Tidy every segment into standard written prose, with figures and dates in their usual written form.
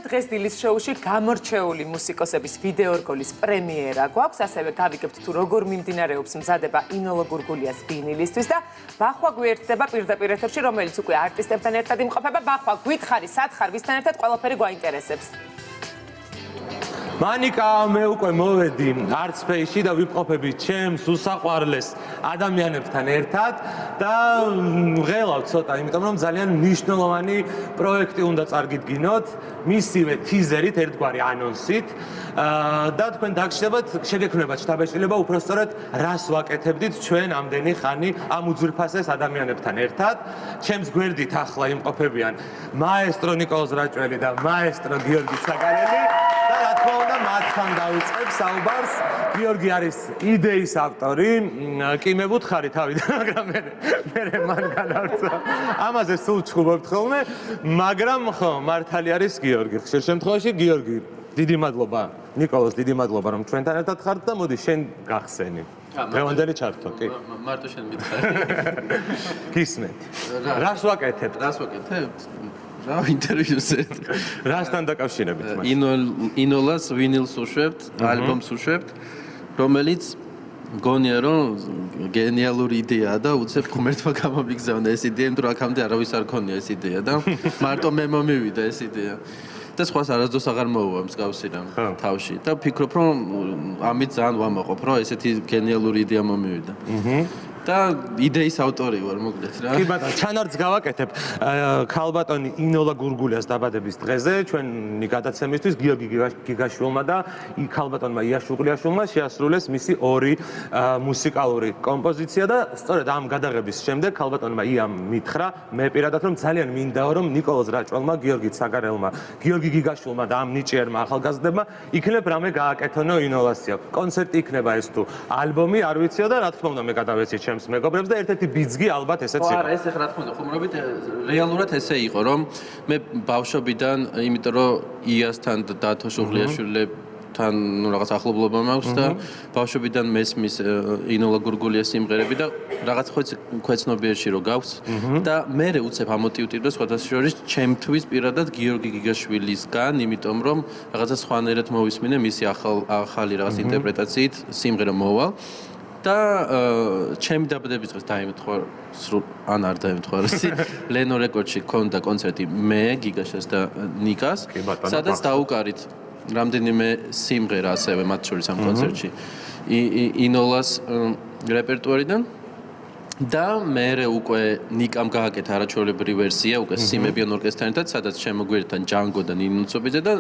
დღეს დილის შოუში გამორჩეული მუსიკოსების ვიდეორგოლის პრემიერა გვაქვს, ასევე გავიგებთ თუ როგორ მიმდინარეობს მზადება ინოლო გურგულიას ვინილისთვის და ბახვა გვერდება პირდაპირ ეთერში, რომელიც უკვე არტისტებთან ერთად იმყოფება. ბახვა, გითხარი, სათხარ, ვისთან ერთად ყველაფერი გვაინტერესებს. მანიკა, მე უკვე მოვედი არტსპეისში და ვიმყოფები ჩემს უსაყვარლეს ადამიანებთან ერთად და ვღელავ ცოტა, იმიტომ რომ ძალიან მნიშვნელოვანი პროექტი უნდა წარგიდგინოთ, მისივე თიზერით, ერთგვარი ანონსით და თქვენ დაგჭირდებათ, შეგექმნებათ შთაბეჭდილება უпростоრად რას ვაკეთებდით ჩვენ ამდენი ხანი ამ უძვირფასეს ადამიანებთან ერთად. ჩემს გვერდით ახლა იმყოფებიან მაესტრო ნიკოლოზ რაჭველი და მაესტრო გიორგი ცაგარელი. და რა თქმა უნდა, მათთან დავიწყებ საუბარს. გიორგი არის იდეის ავტორი. კი მე ვუთხარი თავიდან, მაგრამ მე მან განავრცა. ამაზე სულ ჩხუბობთ ხოლმე, მაგრამ ხო, მართალი არის გიორგი. ხშირ შემთხვევაში გიორგი, დიდი მადლობა. ნიკოლოზ, დიდი მადლობა რომ ჩვენთან ერთად ხართ და მოდი შენ გახსენი. დღევანდელი ჩართო, კი. მარტო შენ მითხარი. გისმენთ. რას ვაკეთებთ? რას ვაკეთებთ? რა ინტერვიუზე? რასთან დაკავშირებით მას? ინოლას ვინილს უშვებთ, ალბომს უშვებთ, რომელიც მგონია რომ გენიალური იდეაა და უცებ ღმერთმა გამომიგზავნა ეს იდეა, იმიტომ რომ აქამდე არავის არ ქონია ეს იდეა და მარტო მე მომივიდა ეს იდეა. და სხვას არასდროს აღარ მოუვა მსგავსი რამ თავში და ვფიქრობ რომ ამით ძალიან ვამაყობ რომ ესეთი გენიალური იდეა მომივიდა. და იდეის ავტორი ვარ მოკლედ რა. კი ბატონო, ჩანართს გავაკეთებ. ქალბატონი ინოლა გურგულიას დაბადების დღეზე ჩვენი გადაცემისთვის გიორგი გიგაშვილმა და ქალბატონმა იაშუღლიაშვილმა შეასრულეს მისი ორი მუსიკალური კომპოზიცია და სწორედ ამ გადაღების შემდეგ ქალბატონმა იამ მითხრა, მე პირადად რომ ძალიან მინდაო რომ ნიკოლოზ რაჭველმა, გიორგი ცაგარელმა, გიორგი გიგაშვილმა და ამ ნიჭიერმა ახალგაზრდებმა იქნებ რამე გააკეთონო ინოლასია. კონცერტი იქნება ეს თუ ალბომი, არ ვიციო და რა თქმა უნდა მე გადავეცი ჩემს მეგობრებს და ერთ-ერთი ბიძგი ალბათ ესეც იყო. არა, ეს ახლა რა თქმა უნდა, ხუმრობით რეალურად ესე იყო, რომ მე ბავშვობიდან, იმიტომ რომ იასთან და დათო შუღლიაშვილებთან ნუ რაღაც ახლობლობა მაქვს და ბავშვობიდან მესმის ინოლა გურგულიას სიმღერები და რაღაც ქვეცნობიერში რო გაქვს და მე უცებ ამოტივტირდა სხვათა შორის ჩემთვის პირადად გიორგი გიგაშვილისგან, იმიტომ რომ რაღაცა სხვანაირად მოვისმინე მისი ახალი რაღაც ინტერპრეტაციით სიმღერა მოვალ. და ჩემი დაბადების დღეს დაემთხვა ან არ დაემთხვა ლენო რეკორდში ქონდა კონცერტი მე გიგაშას და ნიკას სადაც დაუკარით რამდენიმე სიმღერა ასევე მათ შორის ამ კონცერტში ინოლას რეპერტუარიდან და მე უკვე ნიკამ გააკეთა არაჩვეულებრივი ვერსია უკვე სიმებიან ორკესტრთან ერთად სადაც შემოგვერდთან ჯანგო და ნინუცობიძე და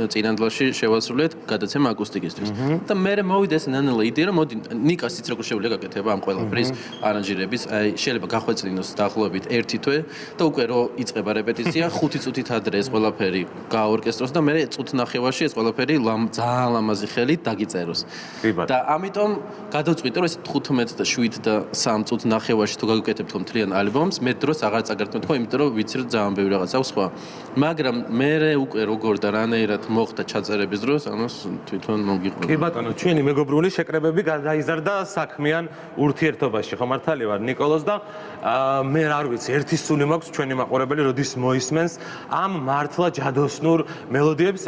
წინანდლაში შევასრულეთ გადაცემა აკუსტიკისთვის და მე მოვიდა ეს ნანელა იდეა რომ მოდი ნიკას იცი როგორ შეუძლია გაკეთება ამ ყველაფრის არანჟირების აი შეიძლება გახვეწრინოს დაახლოებით 1 თვე და უკვე რო იწყება რეპეტიცია 5 წუთით ადრე ეს ყველაფერი გააორკესტროს და მე წუთ ნახევარში ეს ყველაფერი ძალიან ლამაზი ხელით დაგიწეროს და ამიტომ გადავწყვიტე რომ ეს 15 და 7 და 3 წუთი ნახევარში თუ გაგიკეთებთ ხომ მთლიან ალბომს, მე დროს აღარ წაგართმევთ ხო, იმიტომ რომ ვიცი რომ ძალიან ბევრი რაღაც აქვს სხვა. მაგრამ მე უკვე როგორ და რანაირად მოხდა ჩაწერების დროს, ამას თვითონ მომგიყვება. კი ბატონო, ჩვენი მეგობრული შეკრებები გადაიზარდა საქმიან ურთიერთობაში, ხო მართალი ვარ ნიკოლოზ და მე არ ვიცი, ერთი სული მაქვს ჩვენი მაყურებელი, როდის მოისმენს ამ მართლა ჯადოსნურ მელოდიებს,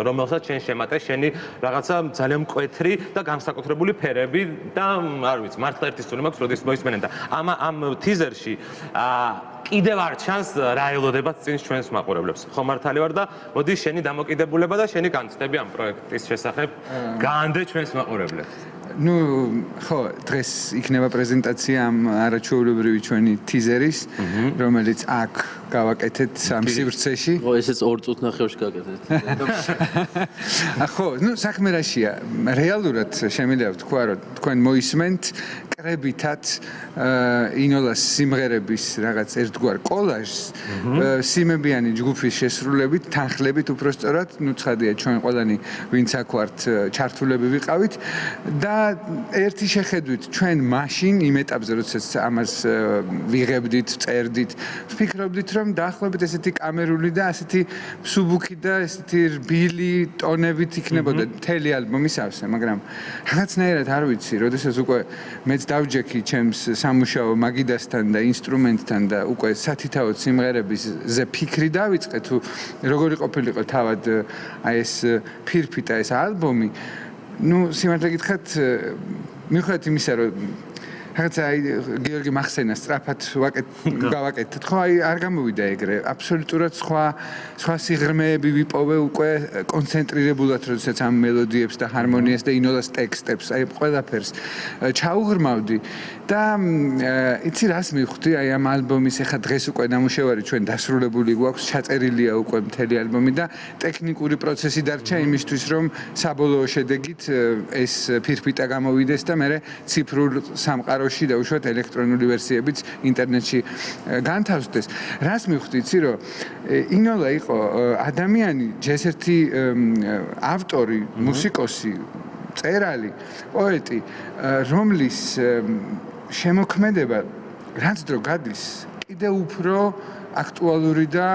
რომელსაც შენ შემატე შენი რაღაცა ძალიან მკვეთრი და განსაკუთრებული ფერები და არ ვიცი, მართლა ერთი სული მაქვს, როდის მოისმენენ და ამ თიზერში კიდევ არ ჩანს რა ელოდება წინ ჩვენს მაყურებლებს. ხო მართალი ვარ და მოდი შენი დამოკიდებულება და შენი განცდები ამ პროექტის შესახებ გაანდე ჩვენს მაყურებლებს. ნუ ხო, დღეს იქნება პრეზენტაცია ამ არაჩვეულებრივი ჩვენი თიზერის, რომელიც აქ გავაკეთეთ ამ სივრცეში. ხო, ესეც 2 წუთი ნახევარში გაკეთეთ. ხო, ნუ საქმე რაშია? რეალურად შემიძლია ვთქვა, რომ თქვენ მოისმენთ კრებითად ინოლას სიმღერების რაღაც ერთგვარ კოლაჟს, სიმებიანი ჯგუფის შესრულებით, თანხლებით უпростоრად, ნუ ცხადია ჩვენ ყველანი ვინც აქ ვართ ჩართულები ვიყავით და ერთი შეხედვით ჩვენ მაშინ იმ ეტაპზე როდესაც ამას ვიღებდით, წერდით, ვფიქრობდით რომ დაახლოებით ესეთი კამერული და ასეთი მსუბუქი და ესეთი რბილი ტონებით იქნებოდა მთელი ალბომის ავსე, მაგრამ რაღაცნაირად არ ვიცი, როდესაც უკვე მეც დავჯექი ჩემს სამუშაო მაგიდასთან და ინსტრუმენტთან და უკვე სათითაოდ სიმღერებისზე ფიქრი დავიწყე თუ როგორი ყოფილიყო თავად აი ეს ფირფიტ და ეს ალბომი. ნუ სიმართლე გითხრათ, მიუხედავად იმისა, რომ რაღაცა აი გიორგი მახსენას სწრაფად გავაკეთეთ, ხო აი არ გამოვიდა ეგრე, აბსოლუტურად სხვა სიღრმეები ვიპოვე უკვე კონცენტრირებულად, როდესაც ამ მელოდიებს და ჰარმონიას და ინოლას ტექსტებს, აი ყველაფერს ჩაუღრმავდი და იცი რას მივხვდი, აი ამ ალბომის ახლა დღეს უკვე ნამუშევარი ჩვენ დასრულებული გვაქვს, ჩაწერილია უკვე მთელი ალბომი და ტექნიკური პროცესი დარჩა იმისთვის, რომ საბოლოო შედეგით ეს ფირფიტა გამოვიდეს და მე ციფრულ სამყაროში და უშუალოდ ელექტრონული ვერსიებიც ინტერნეტში განთავსდეს. რას მივხვდი, იცი რომ ინოლა იყო ადამიანი, ჯერ-ერთი ავტორი, მუსიკოსი, წერალი, პოეტი, რომლის შემოქმედება რაც დრო გადის, კიდევ უფრო აქტუალური და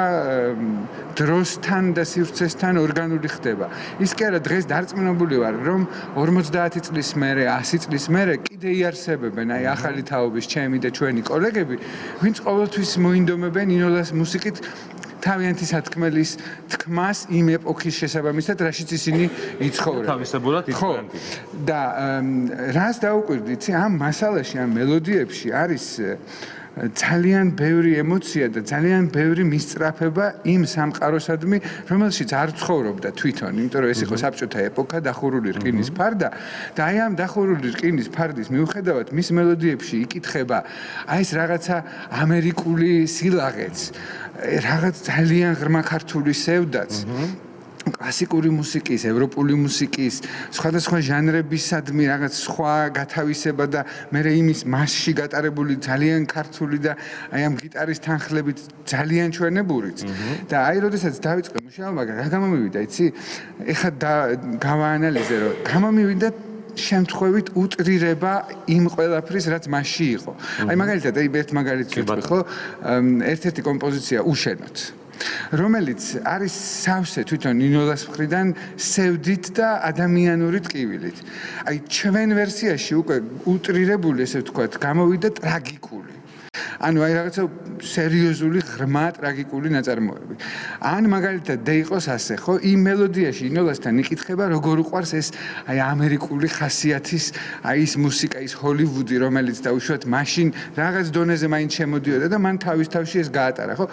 დროსთან და სივრცესთან ორგანული ხდება. ის კი არა დღეს დარწმუნებული ვარ, რომ 50 წლის მერე, 100 წლის მერე კიდე იარსებებენ აი ახალი თაობის ჩემი და ჩვენი კოლეგები, ვინც ყოველთვის მოინდომებენ ინოლას მუსიკით თავიანთი სათქმელის თქმას იმ ეპოქის შესაბამისად, რაშიც ისინი იცხოვრებენ. თავისებურად იციან. და რას დაუკვირდი, იცი, ამ მასალაში, ამ მელოდიებში არის ძალიან ბევრი ემოცია და ძალიან ბევრი მისწრაფება იმ სამყაროსადმი, რომელშიც არ ცხოვრობდა თვითონ, იმიტომ რომ ეს იყო საბჭოთა ეპოქა, დახურული რკინის ფარდა და აი ამ დახურული რკინის ფარდის მიუხედავად მის მელოდიებში იკითხება აი ეს რაღაცა ამერიკული სილაღეც, რაღაც ძალიან ღრმა ქართული სევდაც. კლასიკური მუსიკის, ევროპული მუსიკის, სხვადასხვა ჟანრებისადმი რაღაც სხვა გათავისება და მე იმის მასში გატარებული ძალიან ქართული და აი ამ გიტარის თანხლებით ძალიან ჩვენებურიც. და აი როდესაც დავიწყე მუშაობა, რა გამომივიდა, იცი? ეხლა გავაანალიზე, რომ გამომივიდა შემთხვევით უტრირება იმ ყველაფრის, რაც მასში იყო. აი მაგალითად, აი ერთ მაგალითს ვიტყვი, ხო? ერთ-ერთი კომპოზიცია უშენოთ. რომელიც არის სავსე თვითონ ინოლას მხრიდან სევდით და ადამიანური ტკივილით. აი ჩვენ ვერსიაში უკვე უტრირებული, ესე ვთქვათ, გამოვიდა ტრაგიკული. ანუ აი რაღაცა სერიოზული, ღრმა ტრაგიკული ნაწარმოები. ან მაგალითად დაიყოს ასე, ხო, იმ მელოდიაში ინოლასთან იკითხება, როგორ უყვარს ეს აი ამერიკული ხასიათის, აი ის მუსიკა, ის ჰოლივუდი, რომელიც დაუშვათ მაშინ რაღაც დონეზე მაინც შემოდიოდა და მან თავის-თავში ეს გაატარა, ხო?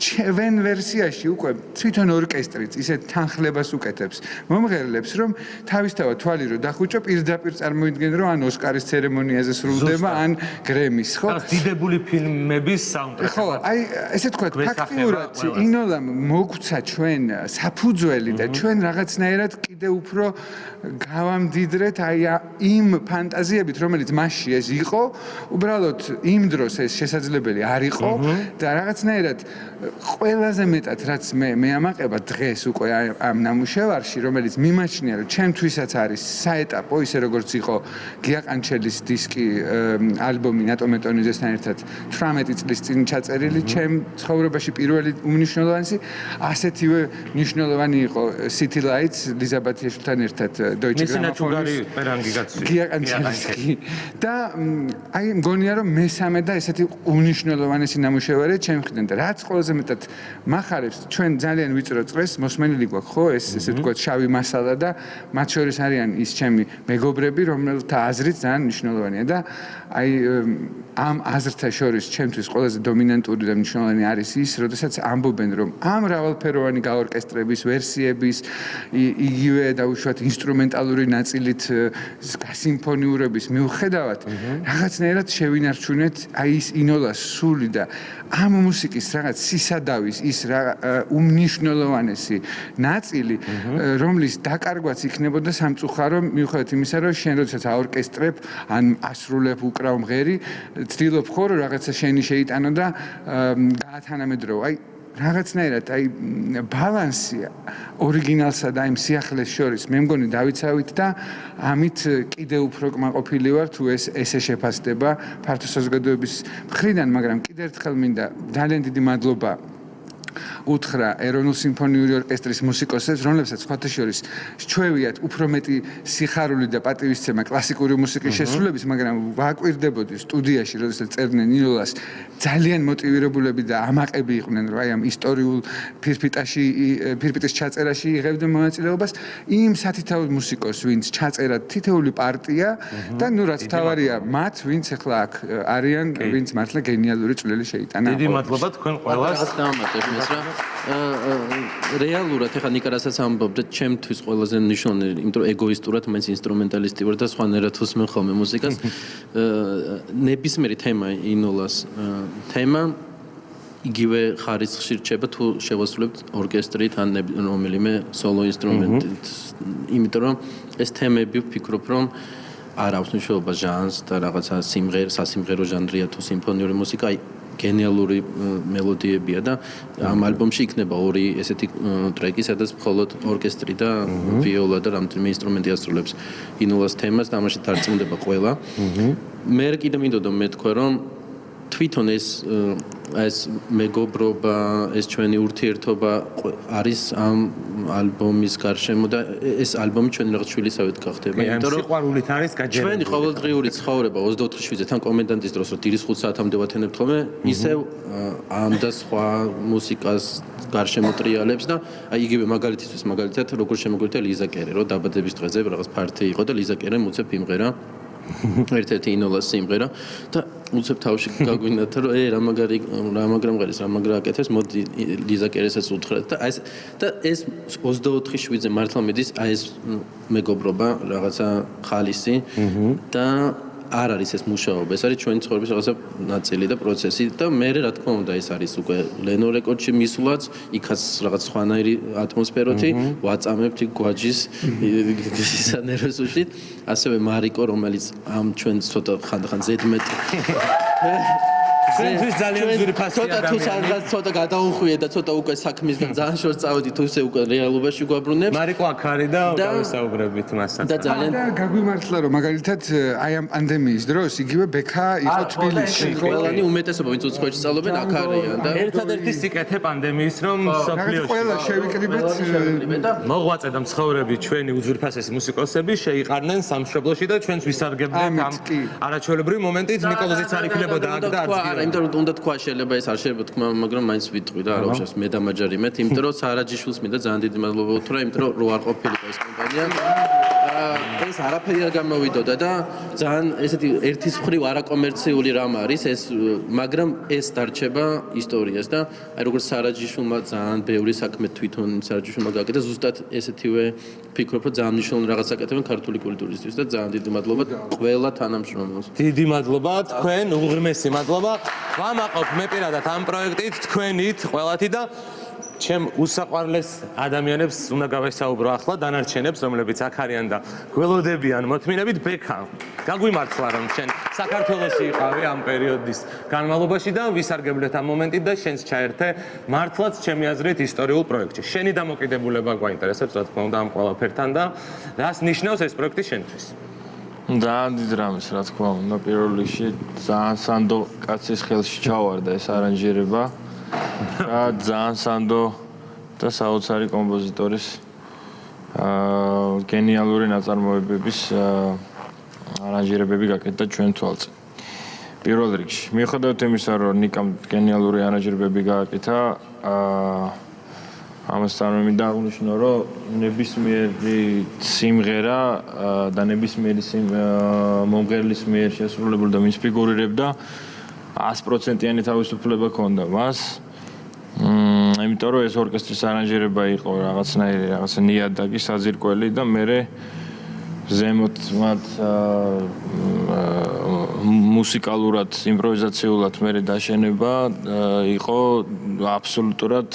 ჩვენ ვერსიაში უკვე თვითონ ორკესტრიც ისეთ თანხლებას უკეთებს მომღერლებს, რომ თავისთავად თვალი რო დახუჭო, პირდაპირ წარმოიდგენ, რომ ან ოსკარის ცერემონიაზე სრულდება, ან გრემის, ხო? დიდებული ფილმების საუნდტრეკი. ხო, აი ესე თქვათ, ფაქტიურად ინოლამ მოგვცა ჩვენ საფუძველი და ჩვენ რაღაცნაირად კიდე უფრო გავამდიდრეთ აი იმ ფანტაზიებით, რომელიც მასში ეს იყო, უბრალოდ იმ დროს ეს შესაძლებელი არ იყო და რაღაცნაირად ყველაზე მეტად რაც მე ამაყება დღეს უკვე ამ ნამუშევარში, რომელიც მიმაჩნია, რომ ჩემთვისაც არის საეტაპო, ისე როგორც იყო გიაყანჩელის დისკი ალბომი ნატო მეტონიძესთან ერთად 18 წლის წინ ჩაწერილი, ჩემ ცხოვრებაში პირველი უმნიშვნელოვანესი, ასეთივე მნიშვნელოვანი იყო City Lights ლიზაბათიაშვილთან ერთად Deutsche Grammophon გიაყანჩელისკი და აი მგონია რომ მესამე და ესეთი უმნიშვნელოვანესი ნამუშევარია ჩემ მხრიდან და რაც ყველაზე მეტად მახარებს ჩვენ ძალიან ვიწრო წრეს მოსმენილი გვაქვს ხო ეს ესე ვთქვათ შავი მასალა და მათ შორის არიან ის ჩემი მეგობრები რომელთა აზრით ძალიან მნიშვნელოვანია და აი ამ აზრთა შორის ჩემთვის ყველაზე დომინანტური და მნიშვნელოვანი არის ის როდესაც ამბობენ რომ ამ მრავალფეროვანი გაორკესტრების ვერსიების იგივე დაუშვათ ინსტრუმენტალური ნაწილით გასიმფონიურების მიუხედავად რაღაცნაირად შევინარჩუნეთ აი ის ინოლას სული და ამ მუსიკის რაღაც სისადავის ის რა უმნიშვნელოვანესი ნაწილი რომლის დაკარგვაც იქნებოდა სამწუხარო მიუხედავად იმისა რომ შენ როდესაც აორკესტრებ ან ასრულებ უკრავ მღერი ცდილობ ხო რომ რაღაცა შენი შეიტანო და გაათანამედროვო აი რაღაცნაირად აი ბალანსია ორიგინალსა და იმ სიახლეს შორის მე მგონი დავიცავით და ამით კიდე უფრო კმაყოფილი ვარ თუ ესე შეფასდება ფართო საზოგადოების მხრიდან, მაგრამ კიდევ ერთხელ მინდა ძალიან დიდი მადლობა უთხრა ეროვნულ სიმფონიური ორკესტრის მუსიკოსებს, რომლებსაც სხვათა შორის სჩვევიათ უფრო მეტი სიხარული და პატივისცემა კლასიკური მუსიკის შესრულების, მაგრამ ვაკვირდებოდი სტუდიაში, როდესაც წერდნენ ნინოლას, ძალიან მოტივირებულები და ამაყები იყვნენ, რომ აი ამ ისტორიულ ფირფიტის ჩაწერაში იღებდნენ მონაწილეობას იმ სათითაოდ მუსიკოს, ვინც ჩაწერა თითოეული პარტია და ნუ რაც თავარია მათ, ვინც ახლა აქ არიან, ვინც მართლა გენიალური წვლილი შეიტანა. დიდი მადლობა თქვენ ყველას. რეალურად ეხლა ნიკარასაც ამბობდეთ, ჩემთვის ყველაზე მნიშვნელოვანი, იმიტომ რომ ეგოისტურად მაინც ინსტრუმენტალისტი ვარ და სხვანაირად უსმენ ხოლმე მუსიკას. ნებისმიერი თემა ინოლას თემა იგივე ხარისხში რჩება თუ შევასრულებთ ორკესტრით ან რომელიმე სოლო ინსტრუმენტით. იმიტომ რომ ეს თემები ვფიქრობ რომ არ აქვს მნიშვნელობა ჟანრს და რაღაცა სასიმღერო ჟანრია თუ სიმფონიური მუსიკა, აი გენიალური მელოდიებია და ამ ალბომში იქნება ორი ესეთი ტრეკი, სადაც მხოლოდ ორკესტრი და ვიოლა და რამდენიმე ინსტრუმენტი ასრულებს ინოლას თემას და ამაში დარწმუნდება ყველა. მე კიდე მინდოდა მეთქვა რომ თვითონ ეს მეგობრობა, ეს ჩვენი ურთიერთობა არის ამ ალბომის გარშემო და ეს ალბომი ჩვენი რაღაც შვილისავით გახდება. იმიტომ რომ სიყვარულით არის გაჯერებული. ჩვენი ყოველდღიური ცხოვრება 24 შვიდზე თან კომენდანტის დროს რომ დილის 5 საათამდე ვათენებთ ხოლმე, ისევ ამ და სხვა მუსიკას გარშემო ტრიალებს და აი იგივე მაგალითად როგორ შემოგვიერთდა ლიზა კერე, რომ დაბადების დღეზე რაღაც ფართი იყო და ლიზა კერემ უცებ იმღერა ერთ-ერთი ინოლას სიმღერა და უცებ თავში გაგვინათა რომ რა მაგრა აკეთებს, მოდი ლიზა კერესაც უთხრათ და ეს 24 შვიდზე მართლა მედის აი ეს მეგობრობა რაღაცა ხალისი და არ არის ეს მუშაობა, ეს არის ჩვენი ცხოვრების რაღაცა ნაწილი და პროცესი და მე რა თქმა უნდა ეს არის უკვე ლენო რეკორდში მისვლაც, იქაც რაღაც სხვანაირი ატმოსფეროთი, ვაწამებთ გვაჯის სანერვოსში, ასევე მარიკო, რომელიც ამ ჩვენ ცოტა ხანდახან ზედმეტი ჩვენთვის ძალიან ძვირფასი ადამიანია. ცოტა გადაუხვია და ცოტა უკვე საქმისგან ძალიან შორს წავედით, თუ ისე უკვე რეალობაში გვაბრუნებს. მარიკო აქ არის და გავესაუბრებით მასთან. და ძალიან გაგვიმართლა რომ მაგალითად აი ამ პანდემიის დროს იგივე ბექა იყო თბილისში. ყველანი უმეტესობა ვინც უცხოეთში სწავლობენ აქ არიან და ერთადერთი სიკეთე პანდემიის რომ სოფლიოში ყველა შევიკრიბეთ მოღვაწე და მცხოვრები ჩვენი უძვირფასესი მუსიკოსები შეიყარნენ სამშობლოში და ჩვენს ვისარგებლეთ ამ არაჩვეულებრივი მომენტით. ნიკოლოზიც არ იქნებოდა აქ და არც იმიტომ რომ უნდა თქვა შეიძლება ეს არ შეიძლება თქვა, მაგრამ მაინც ვიტყვი და არა უშავს მე დამაჯერიმეთ, იმიტომ რომ სარაჯიშვილს მინდა ძალიან დიდი მადლობა უთხრა, იმიტომ რომ რო არ ყოფილიყო ეს კომპანია ეს არაფერი არ გამოვიდოდა და ძალიან ესეთი ერთის მხრივ არაკომერციული რამ არის ეს, მაგრამ ეს დარჩება ისტორიას და აი როგორც სარაჯიშვილმა ძალიან ბევრი საქმე თვითონ სარაჯიშვილმა გააკეთა, ზუსტად ესეთივე ვფიქრობ რომ ძალიან მნიშვნელოვანი რაღაც აკეთებენ ქართული კულტურისთვის და ძალიან დიდი მადლობა ყველა თანამშრომელს. დიდი მადლობა თქვენ, უღრმესი მადლობა. ვამაყობ მე პირადად ამ პროექტით თქვენით ყველათი და ჩემ უსაყვარლეს ადამიანებს უნდა გავესაუბრო ახლა დანარჩენებს, რომლებიც აქ არიან და გველოდებიან მოთმინებით. ბექა, გაგვიმართლა რომ შენ საქართველოში იყავი ამ პერიოდის განმავლობაში და ვისარგებლეთ ამ მომენტით და შენს ჩაერთე მართლაც ჩემი აზრით ისტორიულ პროექტში. შენი დამოკიდებულება გვაინტერესებს რა თქმა უნდა ამ ყველაფერთან და რას ნიშნავს ეს პროექტი შენთვის? ძალიან დიდ რამეს რა თქმა უნდა, პირველ რიგში ძალიან სანდო კაცის ხელში ჩავარდა ეს არანჟირება. და ძალიან სანდო და საოცარი კომპოზიტორის გენიალური ნაწარმოებების არანჟირებები გაკეთდა ჩვენ თვალწინ. პირველ რიგში, მიუხედავად იმისა, რომ ნიკამ გენიალური არანჟირებები გააკეთა, ამასთან მინდა აღნიშნო, რომ ნებისმიერი სიმღერა და ნებისმიერი მომღერლის მიერ შესრულებული და მის ფიგურირებდა 100%-იანი თავისუფლება ჰქონდა მას. იმიტომ რომ ეს ორკესტრის არანჟირება იყო რაღაცა ნიადაგი, საძირკველი და მე ზემოთ მათ მუსიკალურად, იმპროვიზაციულად მე დაშენება იყო აბსოლუტურად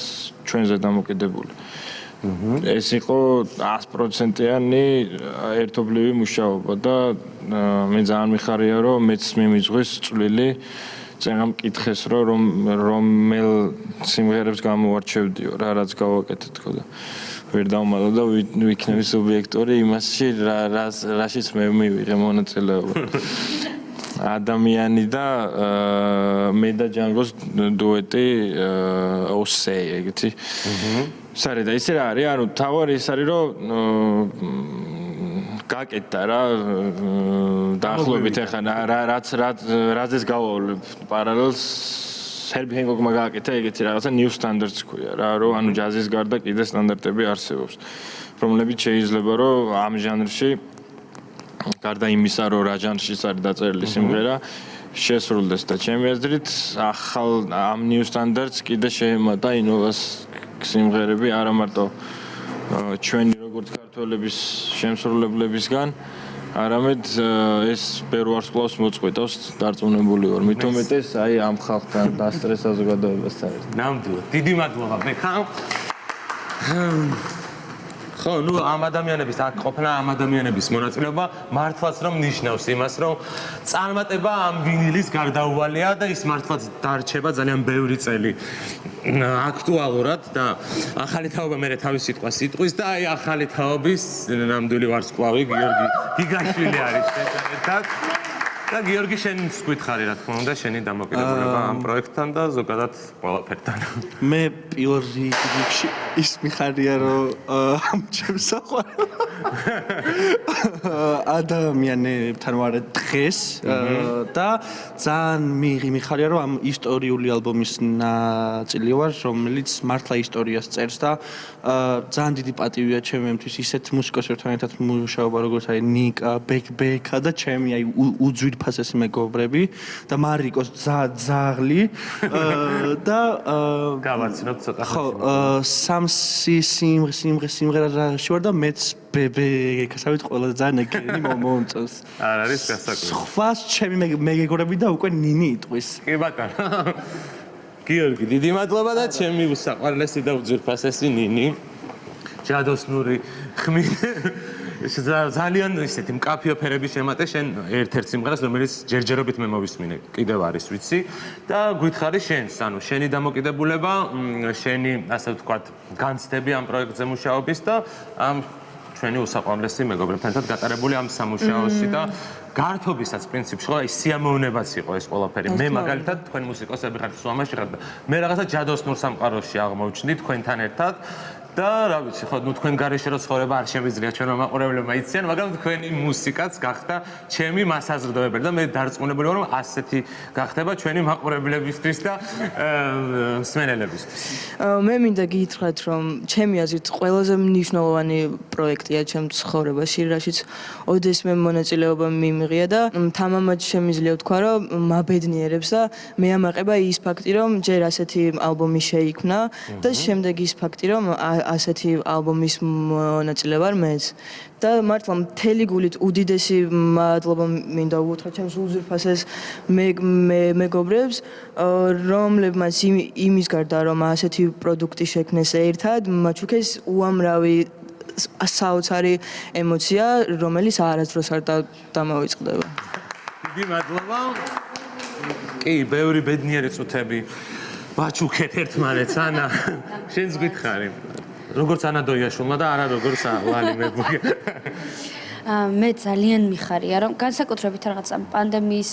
ჩვენზე დამოკიდებული. ეს იყო 100%-იანი ერთობლივი მუშაობა და მე ძალიან მიხარია რომ მეც მიმიძღვის წვლილი წეგამ მკითხეს რომელ სიმღერებს გამოვარჩევდიო რა რაც გავაკეთე თქო და ვერ დავუმატო და ვიქნები სუბიექტორი იმასში რაშიც მე მივიღე მონაწილეობა ადამიანი და მე და ჯანგოს დუეტი ოსე ეგეთი სარი და ისე რა არის ანუ თავარი ის არის რომ გაკეთდა რა დაახლოებით ახლა რაზეც გავავლებ პარალელს ჰერბი ჰენკოკმა გააკეთა ეგეთი რაღაცა new standards ქვია რა რომ ანუ ჯაზის გარდა კიდე სტანდარტები არსებობს რომლებიც შეიძლება რომ ამ ჟანრში გარდა იმისა რომ რა ჟანრშიც არის დაწერილი სიმღერა შესრულდეს და ჩემი აზრით ახალ ამ new standards კიდე შეემატა ინოვას სიმღერები არა მარტო ჩვენი როგორც ქართველების შემსრულებლებისგან არამედ ეს ბევრ ვარსკვლავს მოწყვეტავს დარწმუნებული ვარ მით უმეტეს აი ამ ხალხთან დასტრეს საზოგადოებასთან ერთად ნამდვილად დიდი მადლობა ბექა ხო ნუ ამ ადამიანების აქ ყოფნა ამ ადამიანების მონაწილეობა მართლაც რომ ნიშნავს იმას რომ წარმატება ამ ვინილის გარდაუვალია და ის მართლაც დარჩება ძალიან ბევრი წელი აქტუალურად და ახალი თაობა მე თავის სიტყვას იტყვის და აი ახალი თაობის ნამდვილი ვარსკვლავი გიორგი გიგაშვილი არის შენთან ერთად და გიორგი შენ გვითხარი რა თქმა უნდა შენი დამოკიდებულება ამ პროექტთან და ზოგადად ყველაფერთან მე პირველ რიგში ის მიხარია რომ ჩემს საყვარელ ადამიანებთან ვარ დღეს და ძალიან მიხარია რომ ამ ისტორიული ალბომის ნაწილი ვარ რომელიც მართლა ისტორიას წერს და ძალიან დიდი პატივია ჩემთვის ისეთ მუსიკოსებთან ერთად მუშაობა როგორც აი ნიკა ბექა და ჩემი აი უძვირფასესი მეგობრები და მარიკოს ძაღლი და გავაცნობ ცოტა ხო სიმღერა რაში ვარ და მეც ბეკასავით ყველა ძალიან ეგენი მომწონს არ არის გასაკვირი სხვას ჩემი მეგობრები და უკვე ნინი იტყვის კი ბატონო გიორგი დიდი მადლობა და ჩემი უსაყვარლესი და უძვირფასესი ნინი ჯადოსნური ხმით ძალიან ისეთი მკაფიო ფერების შემატე შენ ერთ-ერთ სიმღერას რომელიც ჯერჯერობით მე მოვისმინე კიდევ არის ვიცი და გითხარი შენს ანუ შენი დამოკიდებულება შენი ასე ვთქვათ განცდები ამ პროექტზე მუშაობის და ამ ჩვენი უსაყვარლესი მეგობრებთან ერთად გატარებული ამ სამუშაოსი და გართობისაც პრინციპში ხო აი სიამოვნებაც იყო ეს ყველაფერი მე მაგალითად თქვენ მუსიკოსები ხართ სვამაში ხართ და მე რაღაცა ჯადოსნურ სამყაროში აღმოჩნდი თქვენთან ერთად და რა ვიცი ხო ნუ თქვენ გარეშე რო ცხოვრება არ შემიძლია ჩვენმა მაყურებლებმა იციან მაგრამ თქვენი მუსიკაც გახდა ჩემი მასაზრდოებელი და მე დარწმუნებული ვარ რომ ასეთი გახდება ჩვენი მაყურებლებისთვის და მსმენელებისთვის მე მინდა გითხრათ რომ ჩემი აზრით ყველაზე მნიშვნელოვანი პროექტია ჩემ ცხოვრებაში რაშიც ოდესმე მონაწილეობა მიმიღია და თამამად შემიძლია ვთქვა რომ მაბედნიერებს და მე ამაყება ის ფაქტი რომ ჯერ ასეთი ალბომი შეიქმნა და შემდეგ ის ფაქტი რომ ასეთი ალბომის მონაწილე ვარ მეც და მართლა მთელი გულით უდიდესი მადლობა მინდა უთხრა ჩემს უძვირფასეს მეგობრებს რომლებმაც იმის გარდა რომ ასეთი პროდუქტი შექმნეს ერთად მათ უკეს უამრავი საოცარი ემოცია რომელიც არასდროს არ დამოვიწყდება დიდი მადლობა კი ბევრი ბედნიერი წუთები ვაჩუქეთ ერთმანეთს ანა შენს გითხარი როგორც ანა დოიაშვილმა და არა როგორც ლალი მეგობრი მე ძალიან მიხარია რომ განსაკუთრებით რაღაც პანდემიის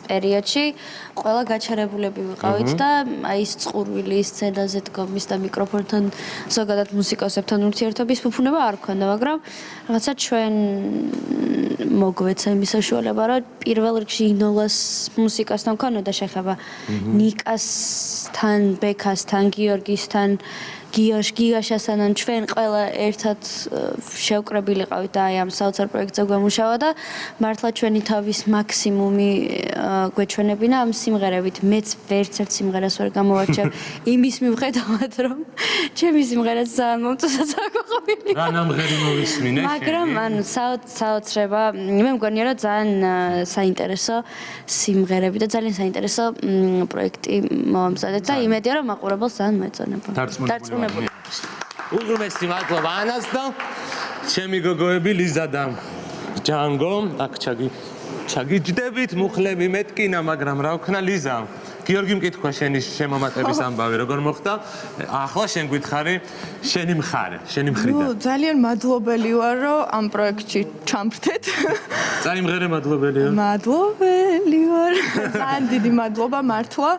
პერიოდში ყველა გაჩერებულები ვიყავით და აი ეს წყურვილი სცენაზე დგომის და მიკროფონთან ზოგადად მუსიკოსებთან ურთიერთობის ფუფუნება არ ქონდა მაგრამ რაღაცა ჩვენ მოგვეცა იმის საშუალება რომ პირველ რიგში ინოლას მუსიკასთან ქონოდა შეხება ნიკასთან ბექასთან გიორგისთან გიგაშასთან ჩვენ ყველა ერთად შევკრებილიყავით და აი ამ საოცარ პროექტზე გვემუშავა და მართლა ჩვენი თავის მაქსიმუმი გვეჩვენებინა ამ სიმღერებით მეც ვერცერთ სიმღერას ვერ გამოვარჩევ იმის მიუხედავად რომ ჩემი სიმღერაც ძალიან მომწონს აკვირდები რა ნამღერი მოვისმინე მაგრამ ანუ საოცრება მე მგონია რომ ძალიან საინტერესო სიმღერები და ძალიან საინტერესო პროექტი მომზადეთ და იმედია რომ მაყურებელს ძალიან მოეწონება დარწმუნებული უღრმესი მადლობა ანას და ჩემი გოგოები ლიზა და ჯანგო აქ ჩაგი ჩაგიჯდებით, მუხლები მეტკინა, მაგრამ რა ვქნა ლიზა? გიორგი მკითხვა შენი შემომატების ამბავი როგორ მოხდა? ახლა შენ გითხარი შენი მხარე, შენი მხრიდან. ძალიან მადლობელი ვარ, რომ ამ პროექტში ჩამრთეთ. ძალიან მღერე მადლობელი ვარ. მადლობელი ვარ. ძალიან დიდი მადლობა მართლა.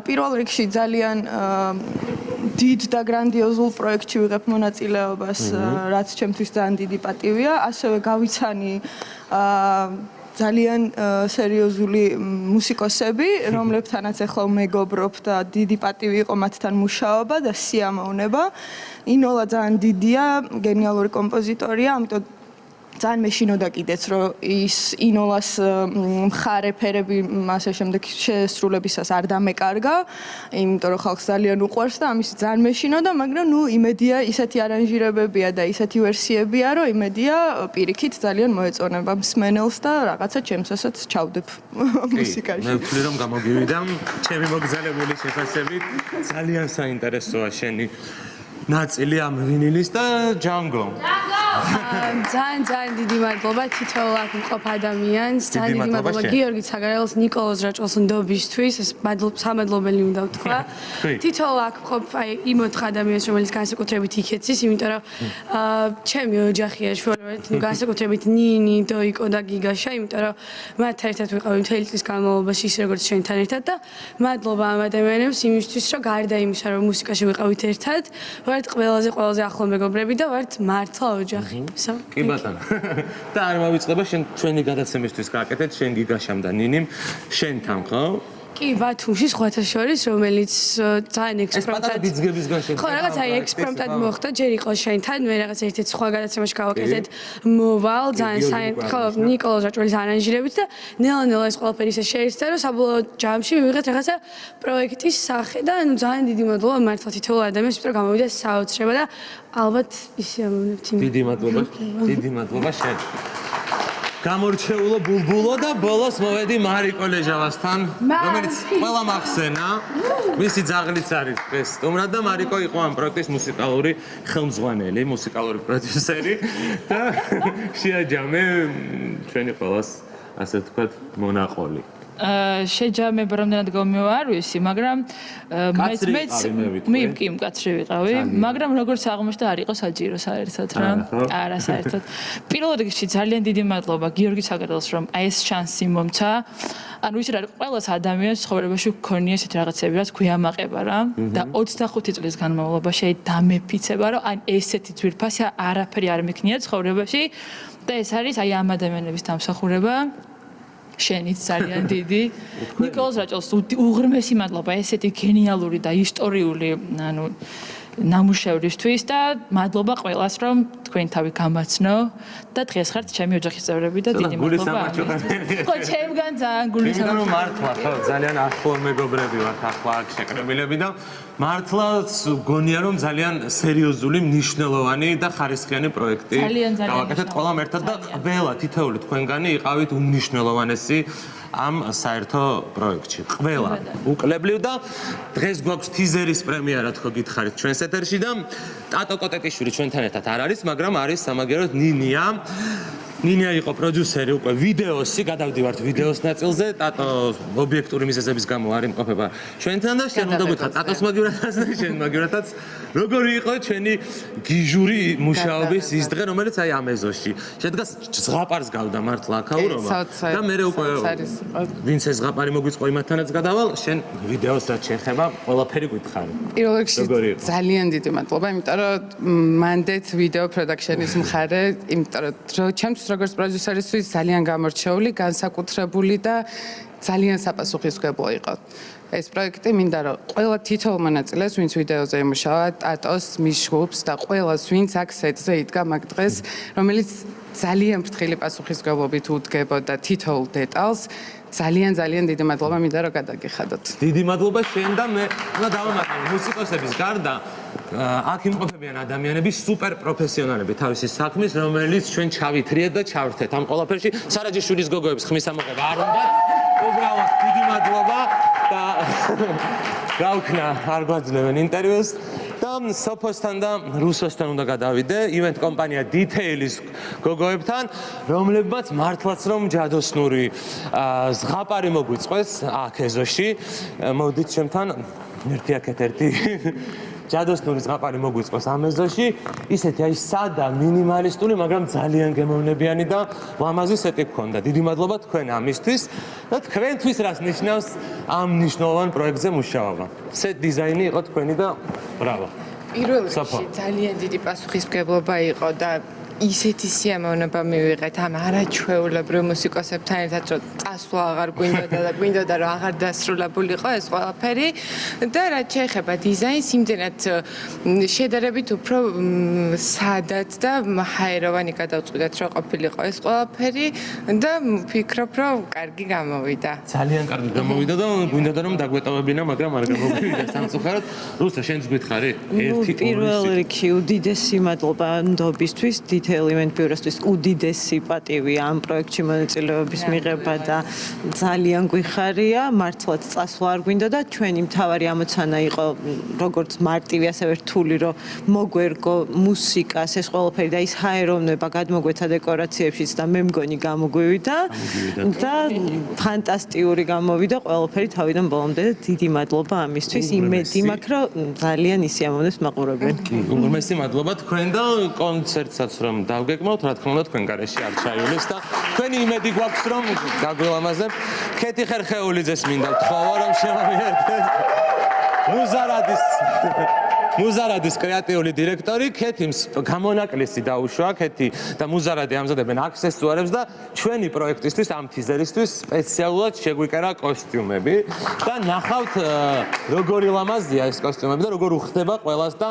პირველ რიგში ძალიან დიდ და გრანდიოზულ პროექტში ვიღებ მონაწილეობას, რაც ჩემთვის ძალიან დიდი პატივია. ასევე გავიცანი ძალიან სერიოზული მუსიკოსები, რომლებთანაც ახლა მეგობრობ და დიდი პატივი იყო მათთან მუშაობა და სიამოვნება. ინოლა ძალიან დიდია, გენიალური კომპოზიტორია, ამიტომ ძალიან მეშინოდა კიდეც, რომ ის ინოლას მხარე ფერები ასე შემდეგ შესრულებისას არ დამეკარგა, იმიტომ რომ ხალხს ძალიან უყვარს და ამის ძალიან მეშინოდა, მაგრამ ნუ იმედია ისეთი არანჟირებებია და ისეთი ვერსიებია, რომ იმედია პირიქით ძალიან მოეწონება მსმენელს და რაღაცა ჩემსაც ჩავდებ მუსიკაში. მე ვთვლი რომ გამოგივიდა ჩემი მოგზალებული შეფასებით, ძალიან საინტერესოა შენი ნაწილი ამ ვინილის და ჯანგო. ძალიან დიდი მადლობა თითოეულ აქ მყოფ ადამიანს. ძალიან დიდი მადლობა გიორგი ცაგარელს, ნიკოლოზ რაჭველს ნდობისთვის. ეს სამადლობელი უნდა ვთქვა. თითოეულ აქ მყოფ იმ 4 ადამიანს, რომელიც განსაკუთრებით იქეცის, იმიტომ რომ ჩემი ოჯახია შუალედით, განსაკუთრებით ნინი, დოიკო და გიგაშა, იმიტომ რომ მათ ერთად ვიყავი მთელი წლის განმავლობაში, ის როგორც შენთან ერთად და მადლობა ამ ადამიანებს იმისთვის, რომ გარდა იმისა, რომ მუსიკაში ვიყავით ერთად, ვართ ყველაზე ახლო მეგობრები და ვართ მართლა ოჯახი. კი ბატონო. და არ მოვიწყდება შენ ჩვენი გადაცემისთვის გააკეთეთ შენ გიგაშამ და ნინიმ შენთან, ხო? კი, ბათუმში სხვათა შორის, რომელიც ძალიან ექსპრომტად ბიძგებისგან შენ. ხო, რაღაც ექსპრომტად მოხდა, ჯერ იყო შენთან, მე რაღაც ერთ-ერთ სხვა გადაცემაში გავაკეთეთ. მოვალ ძალიან ხო, ნიკოლოზ რაჭველის არანჟირებით და ნელა-ნელა ეს ყველაფერი ისე შეირთდა, რომ საბოლოო ჯამში მივიღეთ რაღაცა პროექტის სახე და ანუ ძალიან დიდი მადლობა მართლა თითოეულ ადამიანს, იმიტომ რომ გამოვიდა საოცრება და ალბათ ისე ამოვნებთ იმ. დიდი მადლობა შენ. გამორჩეულო ბულბულო და ბოლოს მოვედი მარიკო ლეჟავასთან, რომელიც ყველა მახსენა, მისი ძაღლიც არის დღეს სტუმრად და მარიკო იყო ამ პროექტის მუსიკალური ხელმძღვანელი, მუსიკალური პროდიუსერი და შეაჯამე ჩვენი ყველას, ასე ვთქვათ, მონაყოლი. შეჯამება რამდენად გამივარვისი, მაგრამ მე კი მკაცრი ვიყავი, მაგრამ როგორც აღმოჩნდა არ იყო საჭირო საერთოდ რა. არა საერთოდ. პირველ რიგში ძალიან დიდი მადლობა გიორგი ცაგარელს, რომ აი ეს შანსი მომცა. ანუ ის რა ყველას ადამიანს ცხოვრებაში გქონია ესეთი რაღაცები, რაც გვიამაყება რა და 25 წლის განმავლობაში დამეფიცება, რომ აი ესეთი ძვირფასი არაფერი არ მექნია ცხოვრებაში და ეს არის აი ამ ადამიანების დამსახურება. შენიც ძალიან დიდი. ნიკოლოზ რაჭველს უღრმესი მადლობა ესეთი გენიალური და ისტორიული, ანუ ნამუშევრისთვის და მადლობა ყველას, რომ თქვენ თავი გამაცნო და დღეს ხართ ჩემი ოჯახის წევრები და დიდი მადლობა. ხო, ჩემგან ძალიან გულის ამიტომ მართლა ხო, ძალიან ახლო მეგობრები ვართ ახლა აქ შეკრებილები და მართლა გონია რომ ძალიან სერიოზული, მნიშვნელოვანი და ხარისხიანი პროექტი გავაკეთეთ ყველამ ერთად და ყველა თითოეული თქვენგანი იყავით უმნიშვნელოვანესი ამ საერთო პროექტში. ყველა უკლებლივ და დღეს გვაქვს თიზერის პრემიერა თქო გითხარით ჩვენს ეთერში და ტატო კოტეტიშვილი ჩვენთან ერთად არ არის, მაგრამ არის სამაგეროდ ნინია. ნინია იყო პროდიუსერი უკვე ვიდეოსი, გადავდივართ ვიდეოს ნაწილზე, ტატო ობიექტური მიზეზების გამო არ იმყოფება ჩვენთან და შენ უნდა გითხრათ ტატოს მაგივრათაც და შენ მაგივრათაც როგორი იყო ჩვენი გიჟური მუშაობის ის დღე, რომელიც აი ამ ეზოში შედგას ზღაპარს გავდა მართლა აქაურობა და მე უკვე ვინც ეს ზღაპარი მოგვიწყო იმათთანაც გადავალ, შენ ვიდეოს რაც შეეხება ყველაფერი გითხარი. პირველ რიგში ძალიან დიდი მადლობა, იმიტომ რომ მანდეთ ვიდეო პროდაქშენის მხარე, იმიტომ რომ ჩემთვის როგორც პროდიუსერისთვის ძალიან გამორჩეული, განსაკუთრებული და ძალიან საპასუხისმგებლო იყო. ეს პროექტი მინდა რომ ყველა თითოეულ მონაწილეს, ვინც ვიდეოზე იმუშავა, ტატოს, მიშუბს და ყველას, ვინც აქ სეტზე იდგა მაგ დღეს, რომელიც ძალიან ფრთხილი პასუხისმგებლობით უდგებოდა თითოეულ დეტალს, ძალიან დიდი მადლობა მინდა რომ გადაგიხადოთ. დიდი მადლობა შენ და მე უნდა დავამატო მუსიკოსების გარდა აქ იმყოფებიან ადამიანები სუპერ პროფესიონალები თავისი საქმის, რომელიც ჩვენ ჩავითრიეთ და ჩავრთეთ ამ ყველაფერში. სარაჯიშვილის გოგოების ხმის ამოღება არ უნდათ. უბრალოდ დიდი მადლობა და გავქნა არ გვაძლევენ ინტერვიუს და სოფოსთან და რუსოსთან უნდა გადავიდე ივენთ კომპანია Detail-ის გოგოებთან, რომლებმაც მართლაც რომ ჯადოსნური ზღაპარი მოგვიწყვეს აქ ეზოში. მოდით ჩემთან ერთი აქეთ ერთი ჯადოსნური ზღაპარი მოგვიწყვეს ამ ეზოში. ისეთი აი სადა მინიმალისტური, მაგრამ ძალიან გემოვნებიანი და ლამაზი სეტი გქონდა. დიდი მადლობა თქვენ ამისთვის და თქვენთვის რას ნიშნავს ამ მნიშვნელოვან პროექტზე მუშაობა. სეტ დიზაინი იყო თქვენი და ბრავო. პირველ რიგში ძალიან დიდი პასუხისმგებლობა იყო და ისეთი სიამოვნება მივიღეთ ამ არაჩვეულებრივ მუსიკოსებთან ერთად, რომ წასვლა აღარ გვინდოდა და გვინდოდა რომ აღარ დასრულებულიყო ეს ყველაფერი და რაც შეეხება დიზაინს, იმდენად შედარებით უფრო სადად და ჰაეროვანი გადავწყვიტეთ, რომ ყოფილიყო ეს ყველაფერი და ვფიქრობ, რომ კარგი გამოვიდა. ძალიან კარგი გამოვიდა და გვინდოდა რომ დაგვეტოვებინა, მაგრამ არ გამოვიდა სამწუხაროდ. რუსა, შენც გითხარი? პირველ რიგში უდიდესი მადლობა ნდობისთვის, Detail Event Bureau-ისთვის უდიდესი პატივი ამ პროექტში მონაწილეობის მიღება და ძალიან გვიხარია, მართლაც წასვლა არ გვინდა და ჩვენი მთავარი ამოცანა იყო როგორც მარტივი, ასევე რთული, რომ მოგვერგო მუსიკას, ეს ყველაფერი და ის ჰაეროვნება გადმოგვეცა დეკორაციებშიც და მე მგონი გამოგვივიდა და ფანტასტიკური გამოვიდა ყველაფერი თავიდან ბოლომდე და დიდი მადლობა ამისთვის. იმედი მაქვს, რომ ძალიან ისიამოვნებს მაყურებელი. უღრმესი მადლობა თქვენ და კონცერტსაც რომ დავგეგმოთ, რა თქმა უნდა თქვენ გარეშე არ ჩაივლეს და თქვენი იმედი გვაქვს რომ გაგველამაზებ. ქეთი ხერხეულიძეს მინდა ვთხოვო რომ შემოვიერთეთ. მუზარადის კრეატიული დირექტორი ქეთიმს გამონაკლისი დაუშვა, ქეთი და მუზარადი ამზადებენ აქსესუარებს და ჩვენი პროექტისთვის ამ თიზერისთვის სპეციალურად შეგვიკერა კოსტიუმები და ნახავთ როგორი ლამაზია ეს კოსტიუმები და როგორ უხდება ყველას და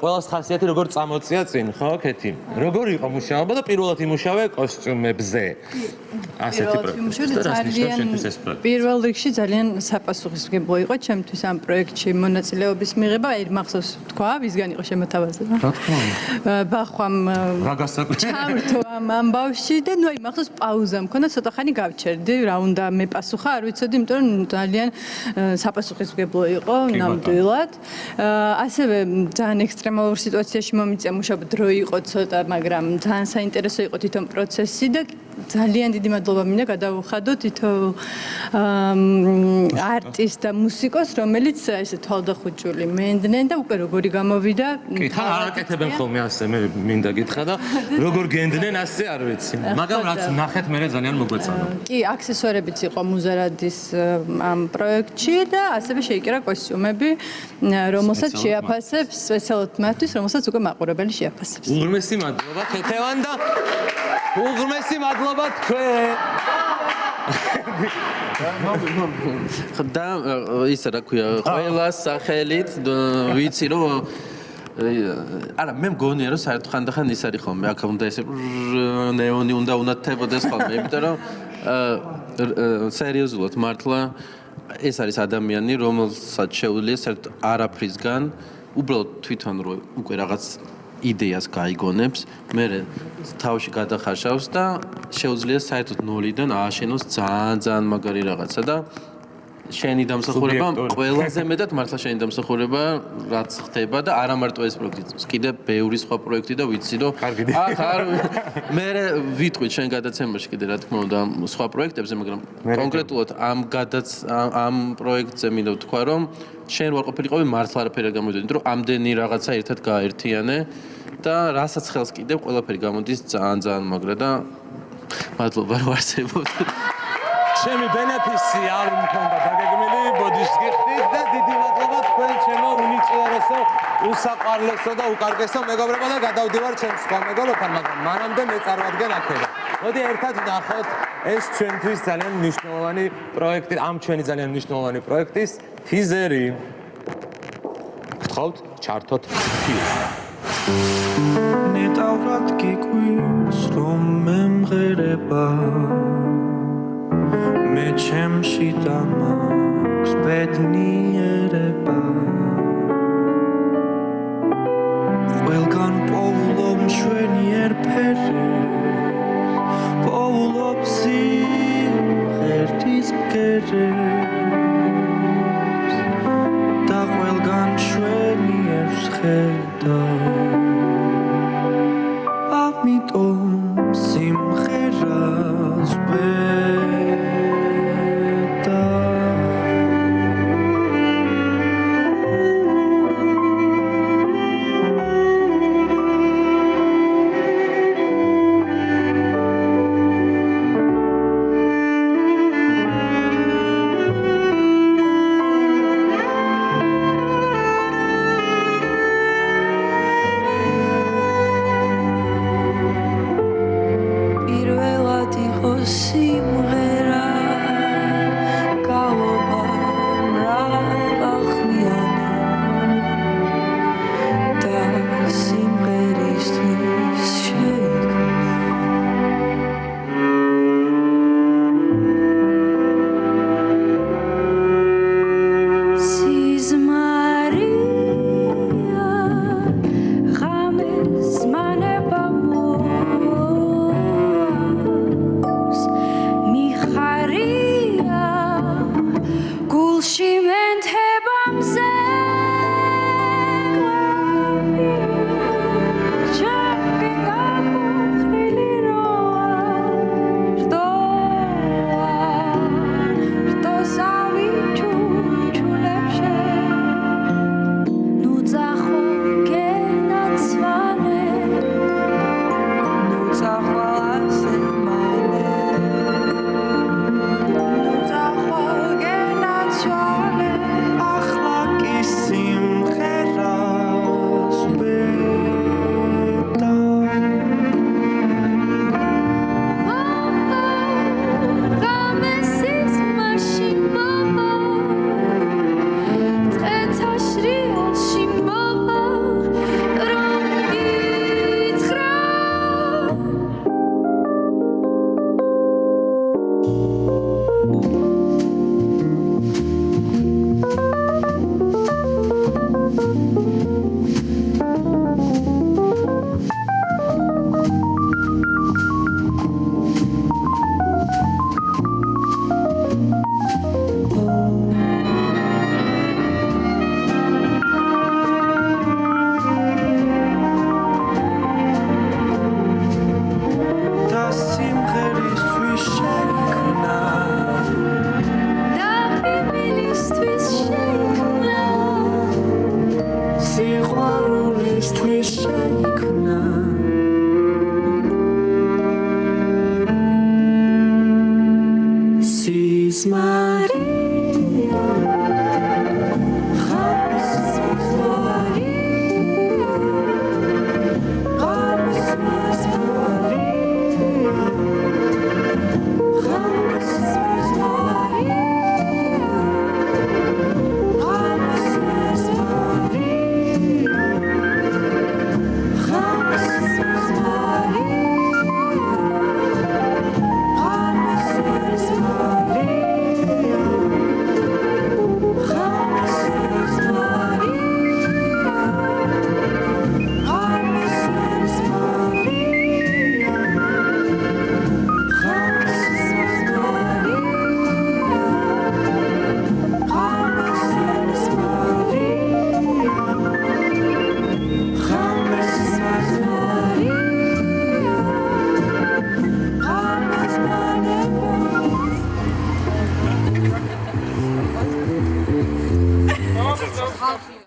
ყველას ხასიათი როგორ წამოწია წინ, ხო ქეთი? როგორი იყო მუშაობა და პირველად იმუშავე კოსტიუმებზე? ასეთი პროექტი. პირველ რიგში ძალიან საპასუხისმგებლო იყო ჩემთვის ამ პროექტში მონაწილეობის მიღება. მახსოვს თქვა, ვისგან იყო შემოთავაზება? რა თქმა უნდა. ბახვამ რა გასაკვირია. ჩამრთო ამ ამბავში და ნუ აი მახსოვს პაუზა მქონდა, ცოტა ხანი გავჩერდი, რა უნდა მეპასუხა, არ ვიცოდი, იმიტომ რომ ძალიან საპასუხისმგებლო იყო ნამდვილად. ასევე ძალიან ექსტრემალურ სიტუაციაში მომიწია მუშაობა, დრო იყო ცოტა, მაგრამ ძალიან საინტერესო იყო თვითონ პროცესი და ძალიან დიდი მადლობა მინდა გადავუხადო თითოეულ არტისტ და მუსიკოს, რომელიც ესე თვალდახუჭული მენდნენ და უკვე როგორი გამოვიდა. კი, თან არ აკეთებენ ხოლმე ასე, მე მინდა გითხრა და როგორ გენდნენ ასე არ ვიცი. მაგრამ რაც ნახეთ მე ძალიან მოგვეწონა. კი, აქსესუარებიც იყო მუზარადის ამ პროექტში და ასევე შეიკერა კოსტიუმები, რომელსაც შეაფასებს სპეციალურად მათთვის, რომელსაც უკვე მაყურებელი შეაფასებს. უღრმესი მადლობა ქეთევან და უღრმესი მადლობა თქვენ. და ისა რა ქვია, ყველა სახელით ვიცი რომ არა მე მგონია რომ საერთოდ ხანდახან ის არის ხოლმე აქ უნდა ესე ნეონი უნდა უნათებოდეს ხოლმე იმიტომ რომ სერიოზულად მართლა ეს არის ადამიანი რომელსაც შეუძლია საერთოდ არაფრისგან უბრალოდ თვითონ რო უკვე რაღაც იდეას გაიგონებს მე თავში გადახარშავს და შეუძლია საერთოდ ნოლიდან ააშენოს ძალიან მაგარი რაღაცა და შენი დამსახურება ყველაზე მეტად მართლა შენი დამსახურება რაც ხდება და არა მარტო ეს პროექტი კიდე ბევრი სხვა პროექტი და ვიცი რომ ახ მე ვიტყვით შენ გადაცემაში კიდე რა თქმა უნდა სხვა პროექტებზე მაგრამ კონკრეტულად ამ პროექტზე მინდა ვთქვა რომ შენ ვარ ყოფილიყავი მართლა არაფერი არ გამოდიოდა იმიტომ რომ ამდენი რაღაცა ერთად გააერთიანე და რასაც ხელს კიდევ ყველაფერი გამოდის ძალიან მაგრა და მადლობა რომ არსებობთ ჩემი ბენეფისი არ მქონდა დაგეგმილი ბოდიშს გიხდით და დიდი მადლობა თქვენ ჩემო უნიჭიერესო უსაყვარლესო და უკარგესო მეგობრებო და გადავდივარ ჩემს სხვა მეგობრებთან მაგრამ მანამდე მე წარმოვადგენ აქედან მოდი ერთად ვნახოთ ეს ჩვენთვის ძალიან მნიშვნელოვანი პროექტი ამ ჩვენი ძალიან მნიშვნელოვანი პროექტის თიზერი გთხოვთ ჩართოთ ფილმი ნეტავრად გიკვირს რომ მემღერება მე ჩემში დამაქვს ბედნიერება ყველგან პოულობ მშვენიერ ფერებს პოულობ სიმღერის ბგერებს და ყველგან მშვენიერს ხედა ამიტომ სიმღერას ვედა სიმღერა გალობა მრავალხმიანი და სიმღერისთვის შეიქმნა სიზმარია ღამეს ზმანება გულში მენთება მზეკლავი ჩაკი გამოხრილი როა რტოსავი ჩუჩულებში ნუ ძახო გენაცვალე ნუ ძახვალასე ხალხი